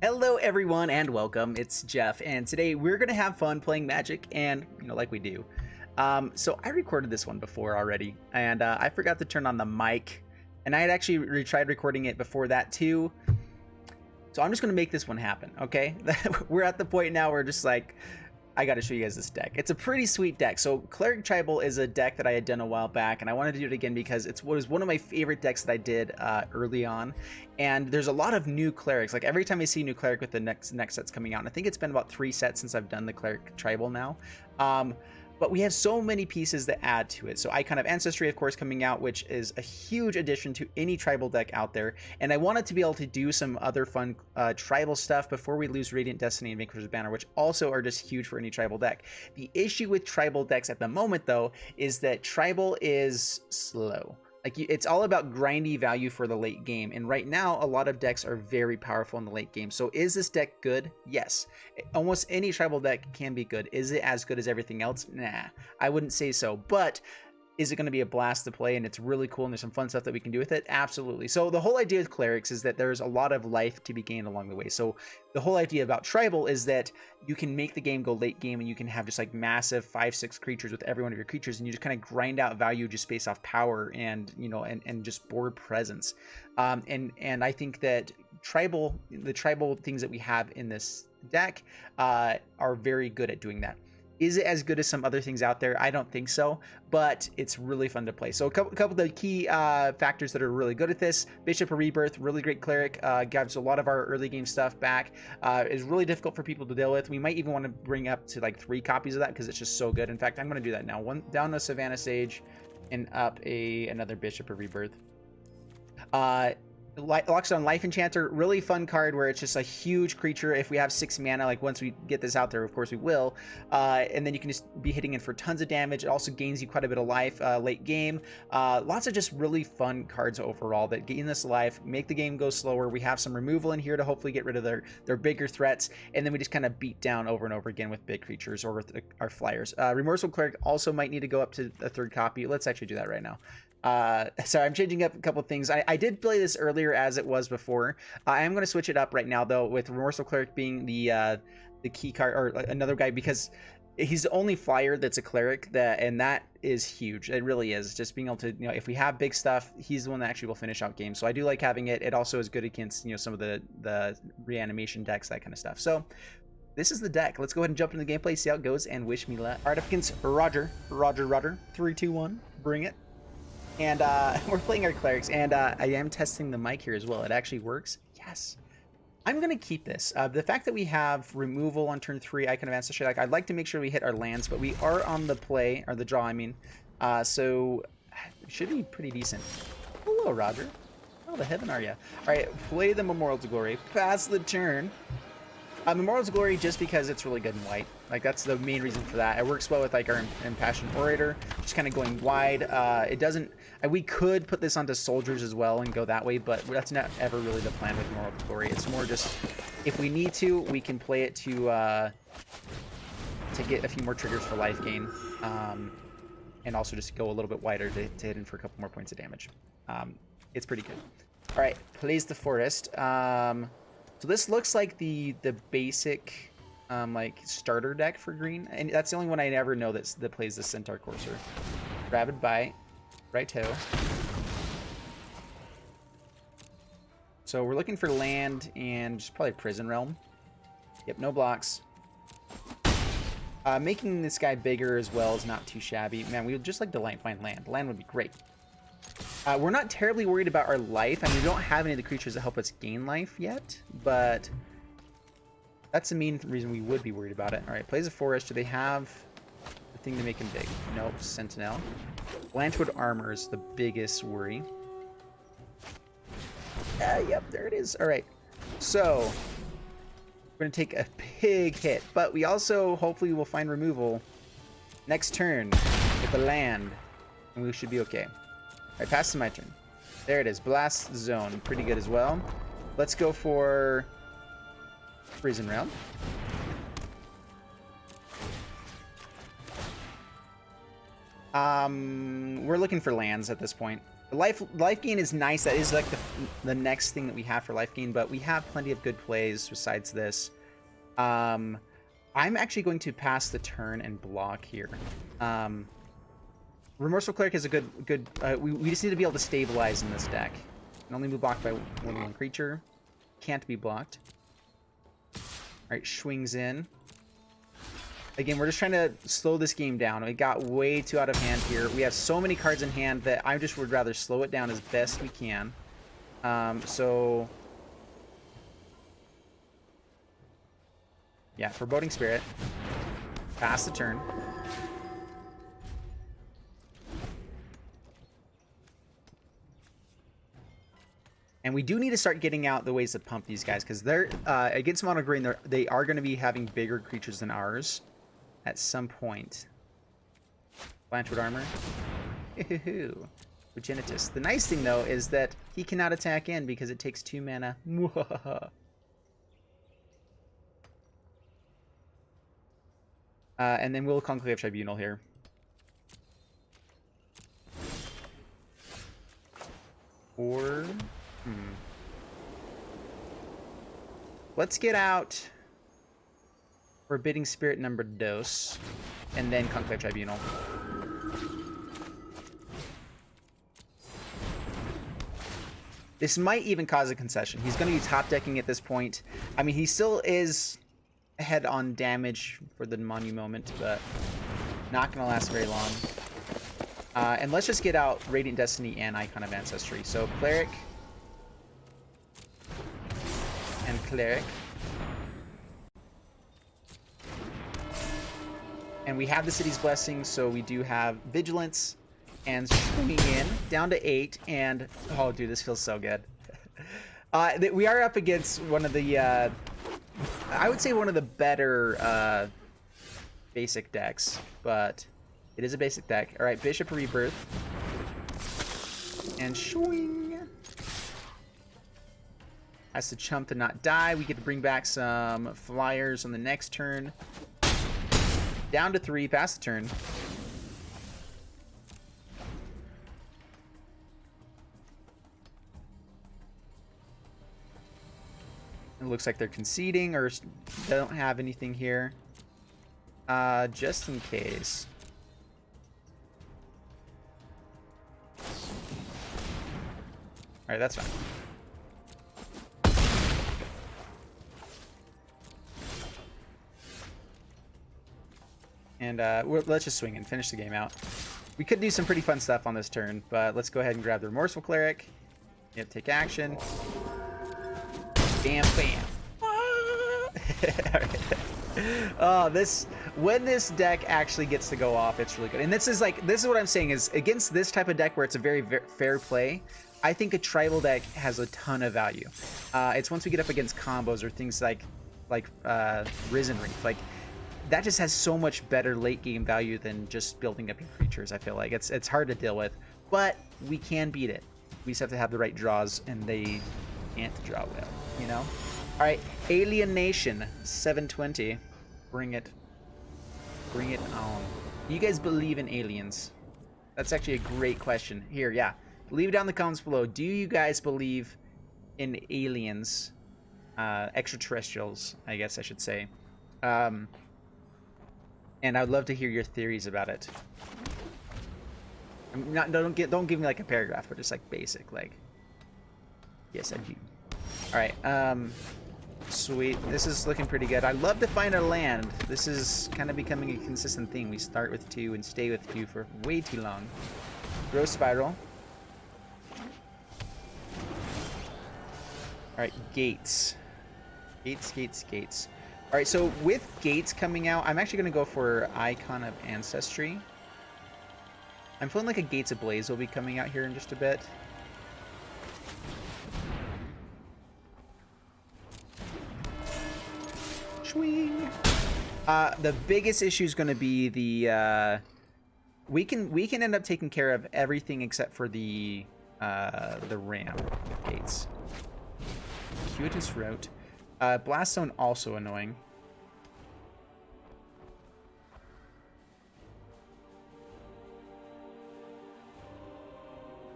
Hello everyone and welcome, it's Jeff, and today we're going to have fun playing Magic, and, like we do. So I recorded this one before already, and I forgot to turn on the mic, and I had actually tried recording it before that too. So I'm just going to make this one happen, okay? We're at the point now where just like, I got to show you guys this deck. It's a pretty sweet deck. So Cleric Tribal is a deck that I had done a while back, and I wanted to do it again because it was one of my favorite decks that I did early on. And there's a lot of new clerics. Like every time I see a new cleric with the next set's coming out, and I think it's been about 3 sets since I've done the Cleric Tribal now. But we have so many pieces that add to it. So Icon of Ancestry, of course, coming out, which is a huge addition to any tribal deck out there. And I wanted to be able to do some other fun tribal stuff before we lose Radiant Destiny and Vanquisher's Banner, which also are just huge for any tribal deck. The issue with tribal decks at the moment, though, is that tribal is slow. Like, it's all about grindy value for the late game, and right now a lot of decks are very powerful in the late game. So is this deck good? Yes. Almost any tribal deck can be good. Is it as good as everything else? Nah, I wouldn't say so. But is it going to be a blast to play, and it's really cool, and there's some fun stuff that we can do with it? Absolutely. So the whole idea with clerics is that there's a lot of life to be gained along the way. So the whole idea about tribal is that you can make the game go late game, and you can have just like massive 5-6 creatures with every one of your creatures, and you just kind of grind out value just based off power and, you know, and just board presence. And I think that the tribal things that we have in this deck are very good at doing that. Is it as good as some other things out there? I don't think so, but it's really fun to play. So a couple of the key factors that are really good at this: Bishop of Rebirth, really great cleric, gives a lot of our early game stuff back. Is really difficult for people to deal with. We might even want to bring up to like 3 copies of that because it's just so good. In fact, I'm going to do that now. One down a Savannah Sage and up another Bishop of Rebirth. Locks on Life Enchanter, really fun card where it's just a huge creature. If we have 6 mana, like once we get this out there, of course we will, and then you can just be hitting it for tons of damage. It also gains you quite a bit of life late game. Lots of just really fun cards overall that gain this life, make the game go slower. We have some removal in here to hopefully get rid of their bigger threats, and then we just kind of beat down over and over again with big creatures or with our flyers. Remorseful Cleric also might need to go up to a 3rd copy. Let's actually do that right now. Sorry, I'm changing up a couple things. I did play this earlier as it was before. I am going to switch it up right now, though, with Remorseful Cleric being the key card, or another guy, because he's the only flyer that's a cleric, and that is huge. It really is. Just being able to, if we have big stuff, he's the one that actually will finish out games. So I do like having it. It also is good against, some of the reanimation decks, that kind of stuff. So this is the deck. Let's go ahead and jump into the gameplay, see how it goes, and wish me luck. All right, up against Roger. 3, 2, 1. Bring it. And we're playing our clerics, and I am testing the mic here as well. It actually works. Yes. I'm going to keep this. The fact that we have removal on turn 3, Icon of Ancestry, like, I'd like to make sure we hit our lands, but we are on the play, or the draw, I mean. So it should be pretty decent. Hello, Roger. How the heaven are you? All right, play the Memorial to Glory. Pass the turn. Memorial to Glory just because it's really good in white. Like, that's the main reason for that. It works well with like our Impassioned Orator, just kind of going wide. It doesn't. We could put this onto Soldiers as well and go that way, but that's not ever really the plan with Memorial to Glory. It's more just, if we need to, we can play it to get a few more triggers for life gain, and also just go a little bit wider to hit in for a couple more points of damage. It's pretty good. All right, plays the Forest. So this looks like the basic like starter deck for green, and that's the only one I ever know that plays the Centaur Courser. Rabid Bite, right toe. So we're looking for land and just probably Prison Realm. Yep, no blocks. Making this guy bigger as well is not too shabby. Man, we would just like to find land. Land would be great. We're not terribly worried about our life. I mean, we don't have any of the creatures that help us gain life yet, but that's the main reason we would be worried about it. All right, plays a Forest. Do they have the thing to make him big? Nope, Sentinel. Blanchwood Armor is the biggest worry. Yep, there it is. All right, so we're going to take a big hit, but we also hopefully will find removal next turn with the land, and we should be okay. All right, pass to my turn. There it is. Blast Zone. Pretty good as well. Let's go for Prison Realm. We're looking for lands at this point. Life gain is nice. That is like the next thing that we have for life gain, but we have plenty of good plays besides this. I'm actually going to pass the turn and block here. Remorseful Cleric is a good. We just need to be able to stabilize in this deck. Can only be blocked by more than one creature. Can't be blocked. All right, swings in. Again, we're just trying to slow this game down. It got way too out of hand here. We have so many cards in hand that I just would rather slow it down as best we can. So... yeah, Foreboding Spirit. Pass the turn. And we do need to start getting out the ways to pump these guys, because they're against Mono Green, they are going to be having bigger creatures than ours at some point. Blanchwood Armor. Progenitus. The nice thing, though, is that he cannot attack in because it takes 2 mana. And then we'll Conclave Tribunal here. Or... let's get out Forbidding Spirit number dos, and then Conclave Tribunal. This might even cause a concession. He's going to be top decking at this point. I mean, he still is ahead on damage for the Monu moment, but not going to last very long. And let's just get out Radiant Destiny and Icon of Ancestry. So Cleric and Cleric. And we have the City's Blessing, so we do have Vigilance and swinging in down to 8. And oh, dude, this feels so good. We are up against one of the, I would say one of the better basic decks, but it is a basic deck. All right, Bishop Rebirth and swing. Has to chump to not die. We get to bring back some flyers on the next turn. Down to 3, pass the turn. It looks like they're conceding or they don't have anything here. Just in case. Alright, that's fine. And let's just swing and finish the game out. We could do some pretty fun stuff on this turn, but let's go ahead and grab the Remorseful Cleric. Yep, take action. Bam, bam. Alright. Oh, when this deck actually gets to go off, it's really good. And this is what I'm saying is against this type of deck where it's a very fair play, I think a tribal deck has a ton of value. It's once we get up against combos or things like Risen Reef, like that just has so much better late game value than just building up your creatures. I feel like it's hard to deal with, but we can beat it. We just have to have the right draws, and they can't draw well, you know. All right, Alienation 720. Bring it on. Do you guys believe in aliens? That's actually a great question. Here, yeah, leave it down in the comments below. Do you guys believe in aliens, extraterrestrials? I guess I should say. And I'd love to hear your theories about it. Don't give me like a paragraph, but just like basic, like. Yes, I do. All right, sweet. This is looking pretty good. I'd love to find a land. This is kind of becoming a consistent thing. We start with 2 and stay with 2 for way too long. Growth Spiral. All right, Gates. Gates. All right, so with Gates coming out, I'm actually going to go for Icon of Ancestry. I'm feeling like a Gates Ablaze will be coming out here in just a bit. Swing. The biggest issue is going to be the we can end up taking care of everything except for the ram with Gates. Circuitous Route. Blast Zone also annoying.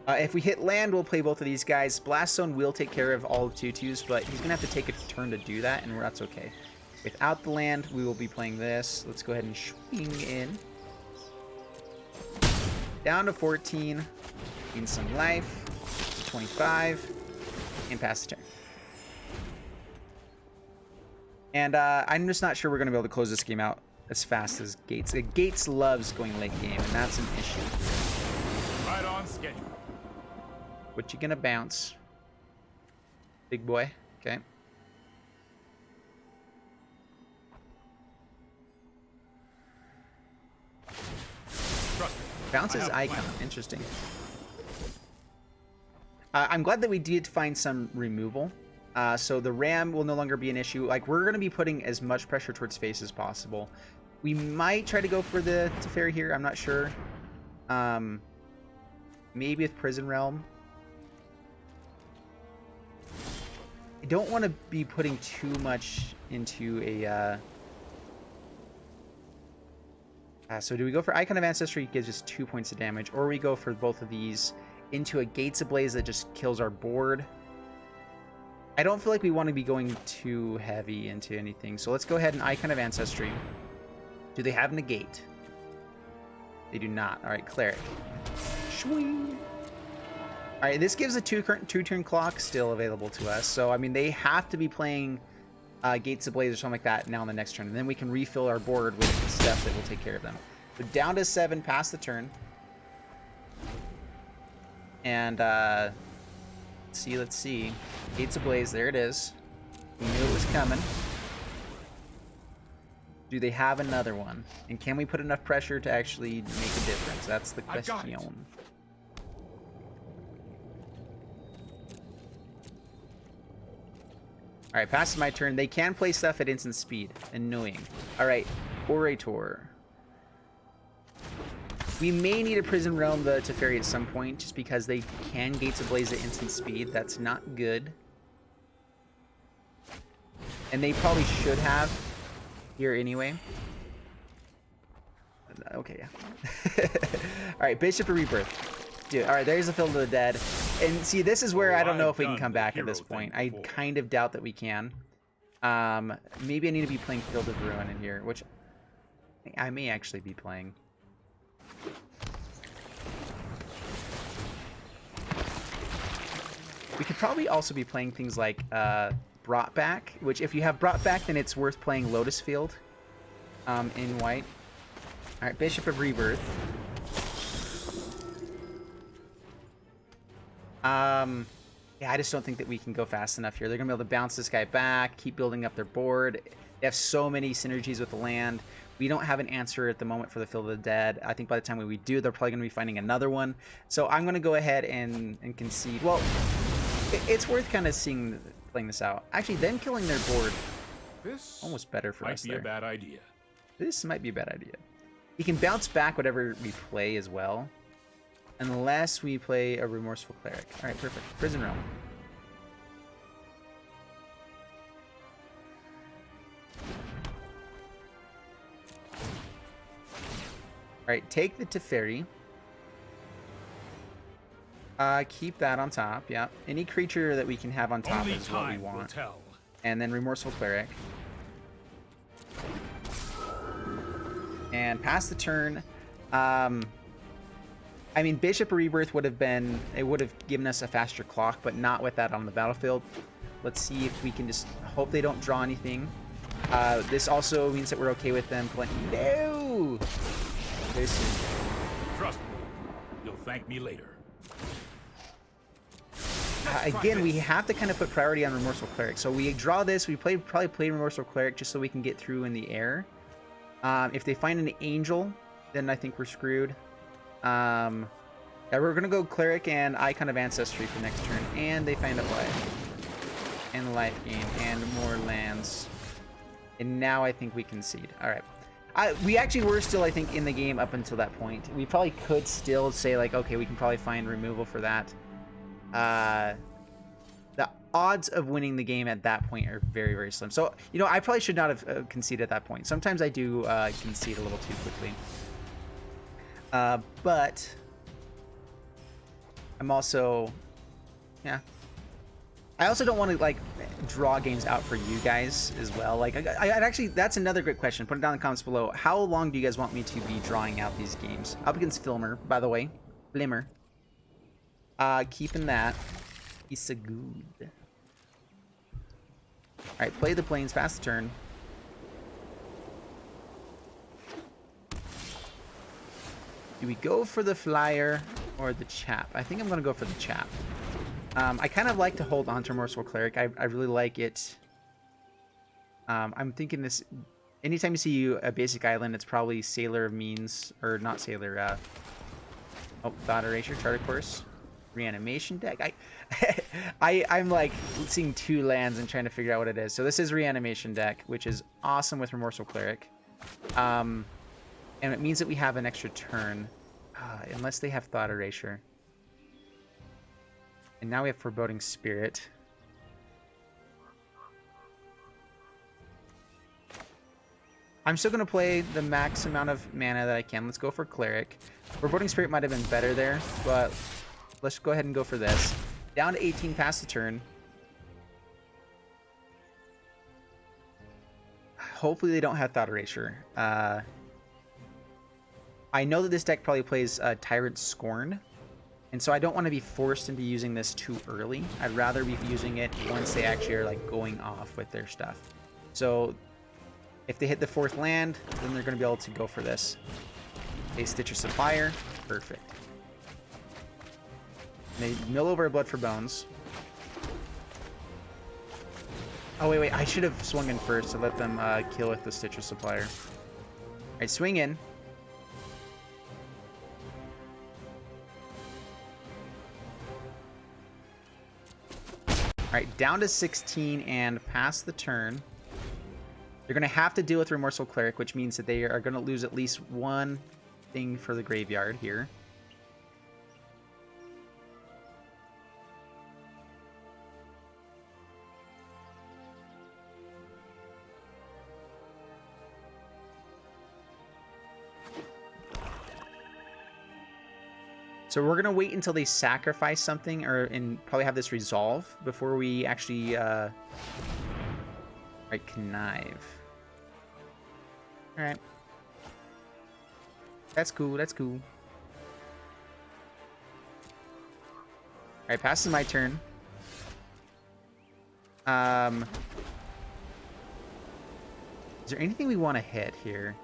If we hit land, we'll play both of these guys. Blast Zone will take care of all of 2/2s, but he's going to have to take a turn to do that, and that's okay. Without the land, we will be playing this. Let's go ahead and swing in. Down to 14. Gain some life. 25. And pass the turn. And I'm just not sure we're going to be able to close this game out as fast as Gates. Gates loves going late game, and that's an issue. Right on schedule. What you gonna bounce? Big boy. Okay. Bounces icon. Interesting. I'm glad that we did find some removal. So the ram will no longer be an issue. Like, we're going to be putting as much pressure towards face as possible. We might try to go for the Teferi here. I'm not sure. Maybe with Prison Realm. I don't want to be putting too much into a... so do we go for Icon of Ancestry? Gives us 2 points of damage. Or we go for both of these into a Gates Ablaze that just kills our board. I don't feel like we want to be going too heavy into anything. So let's go ahead and Icon of Ancestry. Do they have Negate? They do not. Alright, Cleric. Swing. Alright, this gives a two-turn clock still available to us. So, I mean, they have to be playing Gates Ablaze or something like that now on the next turn. And then we can refill our board with stuff that will take care of them. So down to 7, pass the turn. And, let's see. Gates Ablaze, there it is. We knew it was coming. Do they have another one? And can we put enough pressure to actually make a difference? That's the question. Alright, passes my turn. They can play stuff at instant speed. Annoying. Alright, Orator. We may need a Prison Realm the Teferi at some point, just because they can Gates Ablaze at instant speed. That's not good. And they probably should have here anyway. Okay, yeah. Alright, Bishop of Rebirth. Dude, alright, there's the Field of the Dead. And see, this is where I don't know if we can come back at this point. I kind of doubt that we can. Maybe I need to be playing Field of Ruin in here, which I may actually be playing. We could probably also be playing things like Brought Back, which if you have Brought Back, then it's worth playing Lotus Field in white. Alright, Bishop of Rebirth. Yeah, I just don't think that we can go fast enough here. They're going to be able to bounce this guy back, keep building up their board. They have so many synergies with the land. We don't have an answer at the moment for the Field of the Dead. I think by the time we do, they're probably going to be finding another one. So I'm going to go ahead and concede. Well, it's worth kind of playing this out. Actually, them killing their board, this almost better for us there. Might be a bad idea. This might be a bad idea. He can bounce back whatever we play as well. Unless we play a Remorseful Cleric. Alright, perfect. Prison Realm. Alright, take the Teferi. Keep that on top, yeah. Any creature that we can have on top Only is what we want. tell. And then Remorseful Cleric. And pass the turn. I mean, Bishop of Rebirth would have given us a faster clock, but not with that on the battlefield. Let's see if we can just hope they don't draw anything. This also means that we're okay with them playing. No! Very soon. Trust me, you'll thank me later. Again, we have to kind of put priority on Remorseful Cleric. So we draw this. We probably play Remorseful Cleric just so we can get through in the air. If they find an Angel, then I think we're screwed. Yeah, we're gonna go Cleric and Icon of Ancestry for next turn, and they find out life and life gain and more lands, and now I think we concede. All right, we actually were still, I think, in the game up until that point. We probably could still say like, okay, we can probably find removal for that. The odds of winning the game at that point are very, very slim. So you know, I probably should not have conceded at that point. Sometimes I do concede a little too quickly. But I'm also, yeah. I also don't want to like draw games out for you guys as well. Like, I actually, that's another great question. Put it down in the comments below. How long do you guys want me to be drawing out these games? Up against Filmer, by the way. Flimmer. Keeping that. He's so good. All right, play the planes, pass the turn. Do we go for the flyer or the chap? I think I'm gonna go for the chap. I kind of like to hold on to Remorseful Cleric. I really like it. I'm thinking this, anytime you see a basic island, it's probably Sailor of Means, or not Sailor, oh, Thought Erasure, Charter Course, Reanimation deck. I'm like seeing 2 lands and trying to figure out what it is. So this is Reanimation deck, which is awesome with Remorseful Cleric. And it means that we have an extra turn, unless they have Thought Erasure. And now we have Foreboding Spirit. I'm still going to play the max amount of mana that I can. Let's go for Cleric. Foreboding Spirit might have been better there, but let's go ahead and go for this. Down to 18 past the turn. Hopefully they don't have Thought Erasure. I know that this deck probably plays Tyrant Scorn. And so I don't want to be forced into using this too early. I'd rather be using it once they actually are like going off with their stuff. So if they hit the 4th land, then they're going to be able to go for this. They Stitcher Supplier. Perfect. They mill over a Blood for Bones. Oh, wait. I should have swung in first to let them kill with the Stitcher Supplier. All right, swing in. Alright, down to 16 and past the turn. They're going to have to deal with Remorseful Cleric, which means that they are going to lose at least 1 thing for the graveyard here. So we're going to wait until they sacrifice something and probably have this resolve before we actually right, connive. All right. That's cool. That's cool. All right, passes my turn. Is there anything we want to hit here?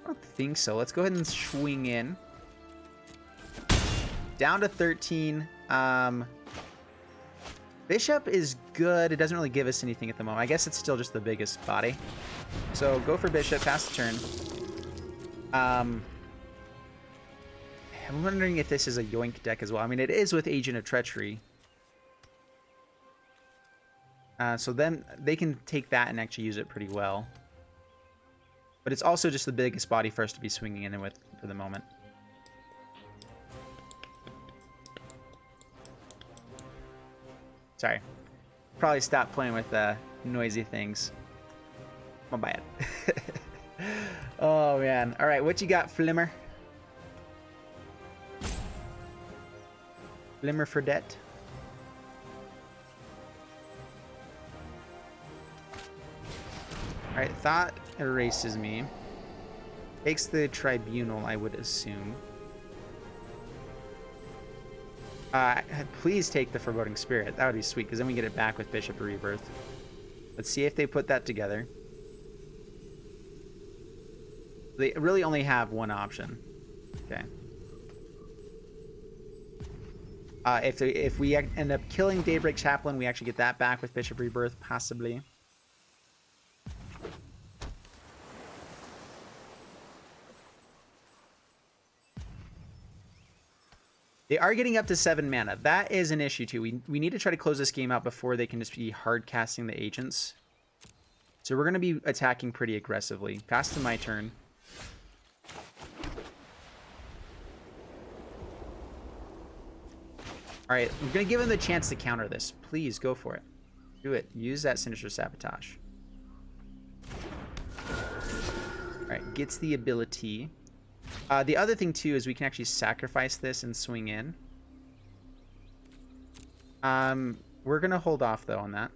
I don't think so. Let's go ahead and swing in. Down to 13. Bishop is good. It doesn't really give us anything at the moment. I guess it's still just the biggest body. So go for Bishop, pass the turn. I'm wondering if this is a Yoink deck as well. I mean, it is with Agent of Treachery. So then they can take that and actually use it pretty well. But it's also just the biggest body for us to be swinging in with for the moment. Sorry. Probably stop playing with noisy things. My bad. Oh, man. All right, what you got, Flimmer? Flimmer for debt. All right, Thought erases me. Takes the Tribunal, I would assume. Please take the Foreboding Spirit. That would be sweet, because then we get it back with Bishop of Rebirth. Let's see if they put that together. They really only have one option. Okay. If we end up killing Daybreak Chaplain, we actually get that back with Bishop Rebirth, possibly. They are getting up to 7 mana. That is an issue too. We need to try to close this game out before they can just be hard casting the agents. So we're going to be attacking pretty aggressively. Pass to my turn. All right, I'm going to give him the chance to counter this. Please go for it. Do it. Use that Sinister Sabotage. All right, gets the ability. The other thing too is we can actually sacrifice this and swing in. We're gonna hold off though on that.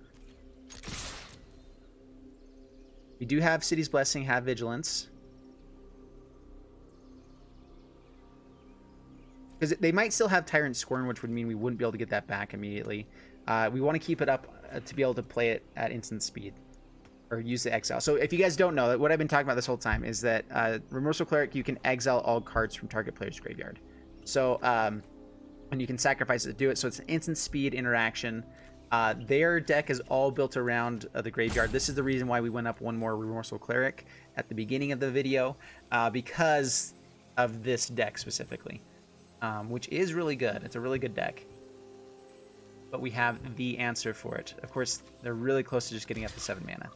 We do have City's Blessing, have Vigilance. Because they might still have Tyrant Scorn, which would mean we wouldn't be able to get that back immediately. We want to keep it up to be able to play it at instant speed. Or use the exile. So if you guys don't know, what I've been talking about this whole time is that Remorseful Cleric, you can exile all cards from target player's graveyard. So, and you can sacrifice it to do it. So it's an instant speed interaction. Their deck is all built around the graveyard. This is the reason why we went up one more Remorseful Cleric at the beginning of the video, because of this deck specifically, which is really good. It's a really good deck. But we have the answer for it. Of course, they're really close to just getting up to 7 mana.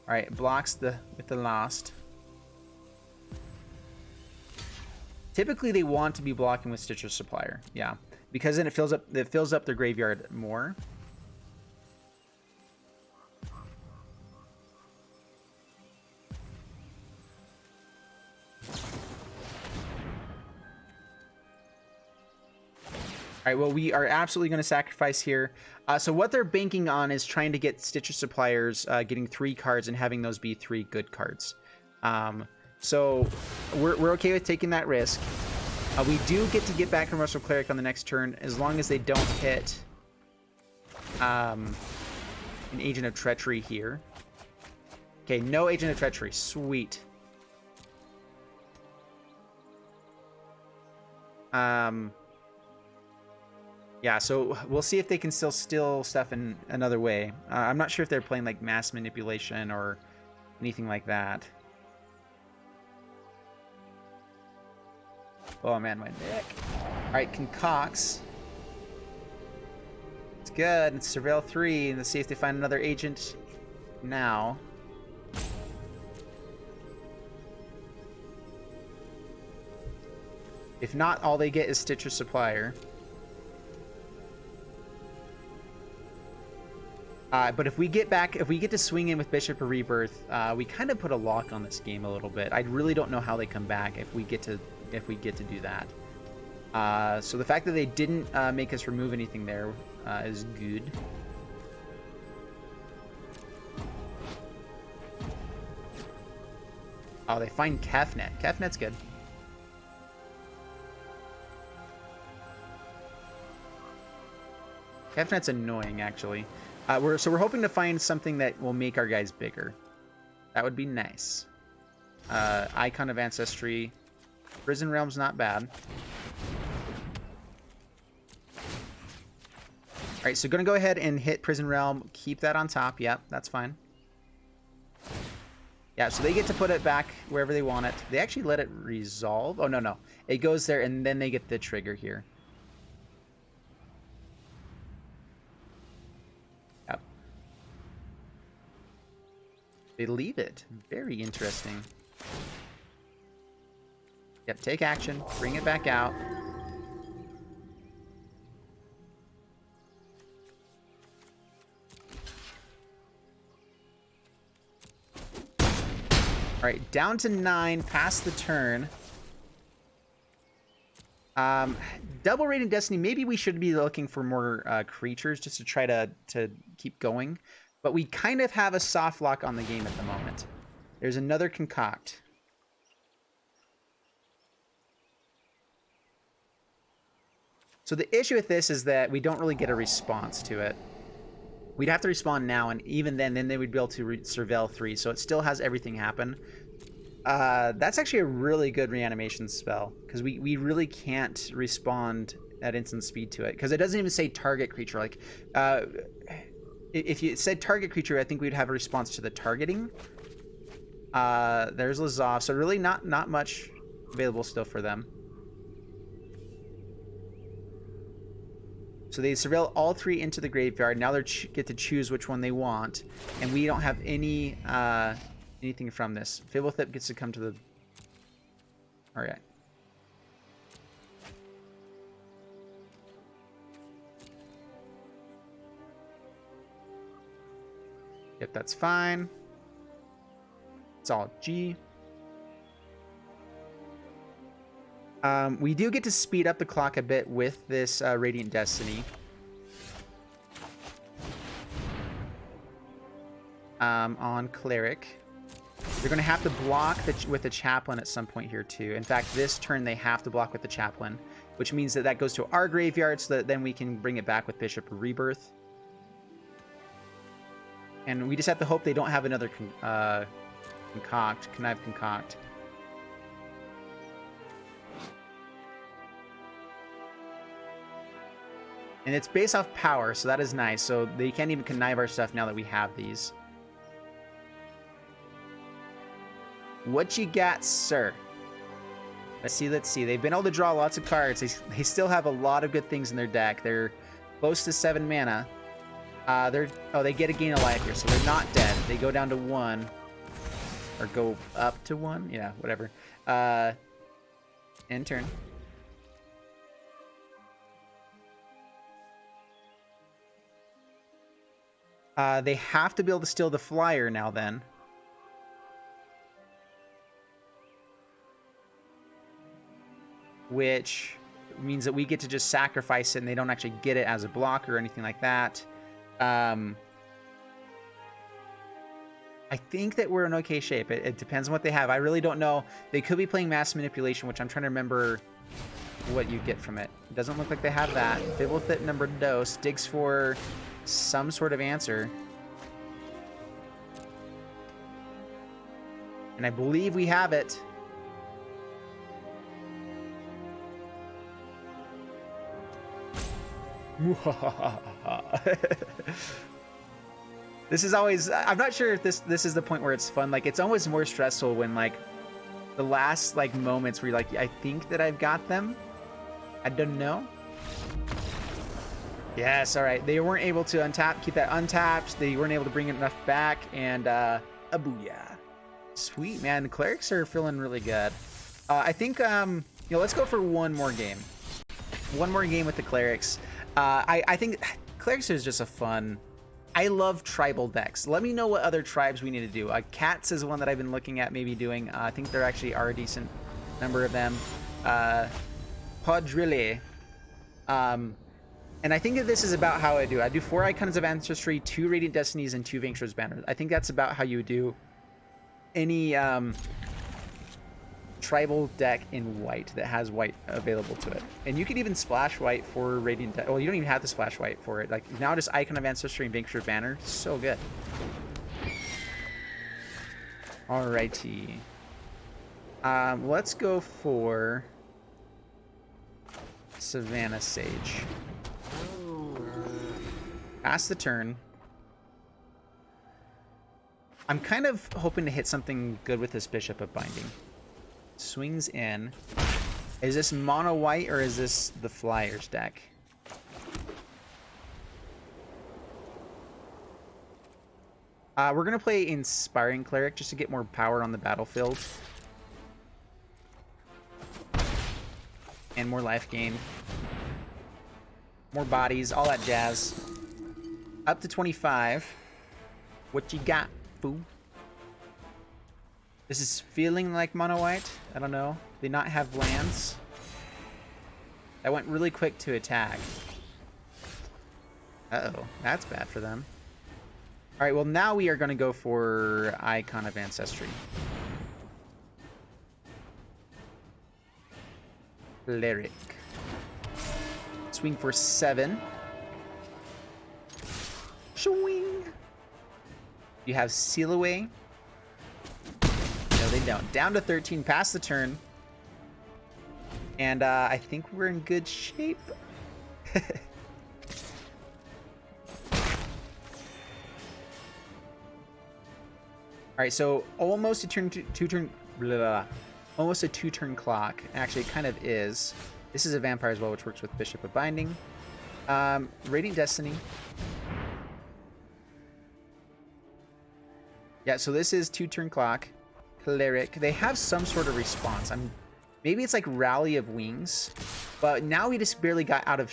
All right, blocks with the Lost. Typically, they want to be blocking with Stitcher's Supplier, yeah, because then it fills up their graveyard more. All right, well, we are absolutely going to sacrifice here. So what they're banking on is trying to get Stitcher Suppliers, getting 3 cards and having those be 3 good cards. So we're okay with taking that risk. We do get to get back Remorseful Cleric on the next turn as long as they don't hit an Agent of Treachery here. Okay, no Agent of Treachery. Sweet. Yeah, so we'll see if they can still steal stuff in another way. I'm not sure if they're playing like Mass Manipulation or anything like that. Oh man, my neck. Alright, Concocts. It's good. It's Surveil 3. Let's see if they find another agent now. If not, all they get is Stitcher Supplier. But if we get to swing in with Bishop of Rebirth, we kind of put a lock on this game a little bit. I really don't know how they come back if we get to do that. So the fact that they didn't make us remove anything there is good. Oh, they find Kefnet. Kefnet's good. Kefnet's annoying, actually. We're hoping to find something that will make our guys bigger. That would be nice. Icon of Ancestry. Prison Realm's not bad. Alright, so gonna go ahead and hit Prison Realm. Keep that on top. Yep, that's fine. Yeah, so they get to put it back wherever they want it. They actually let it resolve. Oh, no. It goes there, and then they get the trigger here. Yep. They leave it. Very interesting. Yep, take action. Bring it back out. All right, down to 9, past the turn. Double Rating Destiny, maybe we should be looking for more creatures just to try to keep going. But we kind of have a soft lock on the game at the moment. There's another Concoct. So the issue with this is that we don't really get a response to it. We'd have to respawn now, and even then they would be able to Surveil 3, so it still has everything happen. That's actually a really good reanimation spell, because we really can't respond at instant speed to it, because it doesn't even say target creature. Like, if you said target creature, I think we'd have a response to the targeting. There's Lazov, so really not much available still for them. So they surveil all 3 into the graveyard. Now they get to choose which one they want, and we don't have any anything from this. Fibblethip gets to come to the. All right. Yep, that's fine. It's all G. We do get to speed up the clock a bit with this Radiant Destiny. on Cleric. They're going to have to block with the Chaplain at some point here too. In fact, this turn they have to block with the Chaplain, which means that goes to our graveyard so that then we can bring it back with Bishop Rebirth. And we just have to hope they don't have another Connive Concoct. And it's based off power, so that is nice. So they can't even connive our stuff now that we have these. What you got, sir? Let's see, let's see. They've been able to draw lots of cards. They still have a lot of good things in their deck. They're close to 7 mana. They get a gain of life here, so they're not dead. They go down to 1. Or go up to 1? Yeah, whatever. End turn. They have to be able to steal the flyer now then. Which means that we get to just sacrifice it and they don't actually get it as a blocker or anything like that. I think that we're in okay shape. It depends on what they have. I really don't know. They could be playing Mass Manipulation, which I'm trying to remember what you get from it. It doesn't look like they have that. Fibblethit number dose digs for some sort of answer. And I believe we have it. This is always, I'm not sure if this is the point where it's fun. Like, it's always more stressful when, like, the last, like, moments where you're like, I think that I've got them. I don't know. Yes, all right. They weren't able to keep that untapped. They weren't able to bring enough back, and a booyah. Sweet, man. The Clerics are feeling really good. I think, let's go for one more game. One more game with the Clerics. I think Clerics is just a fun... I love tribal decks. Let me know what other tribes we need to do. Cats is one that I've been looking at maybe doing. I think there actually are a decent number of them. Podrille. And I think that this is about how I do. I do 4 Icons of Ancestry, 2 Radiant Destinies, and 2 Vanquisher's Banners. I think that's about how you do any tribal deck in white that has white available to it. And you can even splash white for Radiant... Well, you don't even have to splash white for it. Like, now just Icon of Ancestry and Vanquisher's Banner. So good. Alrighty. Let's go for Savannah Sage. Pass the turn. I'm kind of hoping to hit something good with this Bishop of Binding. Swings in. Is this mono white or is this the Flyers deck? We're going to play Inspiring Cleric just to get more power on the battlefield. And more life gain. More bodies, all that jazz. Up to 25. What you got, fool? This is feeling like mono white. I don't know. They not have lands. That went really quick to attack. Uh-oh. That's bad for them. Alright, well now we are going to go for Icon of Ancestry. Cleric. Swing for 7. Swing. You have Seal Away. No, they don't. Down to 13. Pass the turn. And I think we're in good shape. Alright, so almost a almost a 2-turn clock. Actually, it kind of is. This is a vampire as well, which works with Bishop of Binding. Radiant Destiny. Yeah, so this is 2-turn clock. Cleric. They have some sort of response. Maybe it's like Rally of Wings, but now we just barely got out of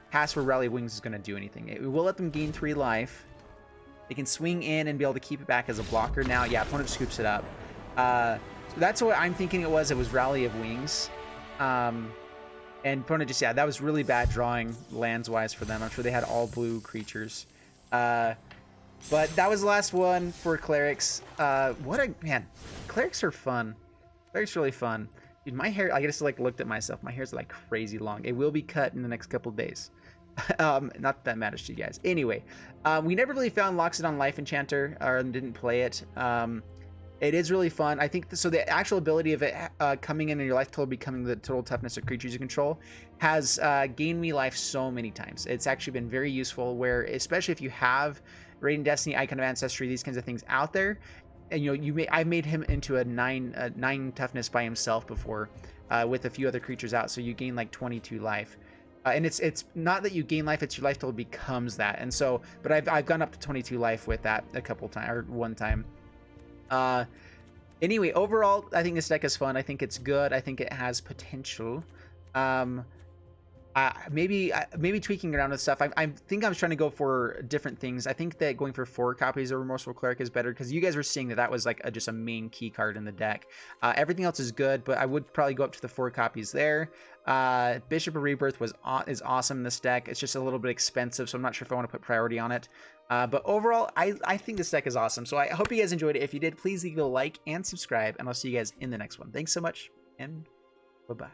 past where Rally of Wings is going to do anything. It will let them gain 3 life. They can swing in and be able to keep it back as a blocker now. Yeah, opponent scoops it up. So that's what I'm thinking it was. It was Rally of Wings. And opponent just, yeah, that was really bad drawing lands-wise for them. I'm sure they had all blue creatures. But that was the last one for clerics. Man, clerics are fun. Clerics are really fun. Dude, my hair, I just like looked at myself. My hair's like crazy long. It will be cut in the next couple days. Not that that matters to you guys. Anyway, we never really found Loxodon Life Enchanter, or didn't play it. It is really fun. I think so. The actual ability of it coming in and your life total becoming the total toughness of creatures you control has gained me life so many times. It's actually been very useful. Where especially if you have Radiant Destiny, Icon of Ancestry, these kinds of things out there, and I've made him into a 9 toughness by himself before, with a few other creatures out. So you gain like 22 life. And it's not that you gain life; it's your life total becomes that. And so, but I've gone up to 22 life with that a couple times or one time. Anyway, overall, I think this deck is fun. I think it's good. I think it has potential. Maybe tweaking around with stuff. I think I was trying to go for different things. I think that going for 4 copies of Remorseful Cleric is better because you guys were seeing that was like just a main key card in the deck. Everything else is good, but I would probably go up to the 4 copies there. Bishop of Rebirth is awesome in this deck. It's just a little bit expensive, so I'm not sure if I want to put priority on it. But overall, I think this deck is awesome. So I hope you guys enjoyed it. If you did, please leave a like and subscribe, and I'll see you guys in the next one. Thanks so much, and bye-bye.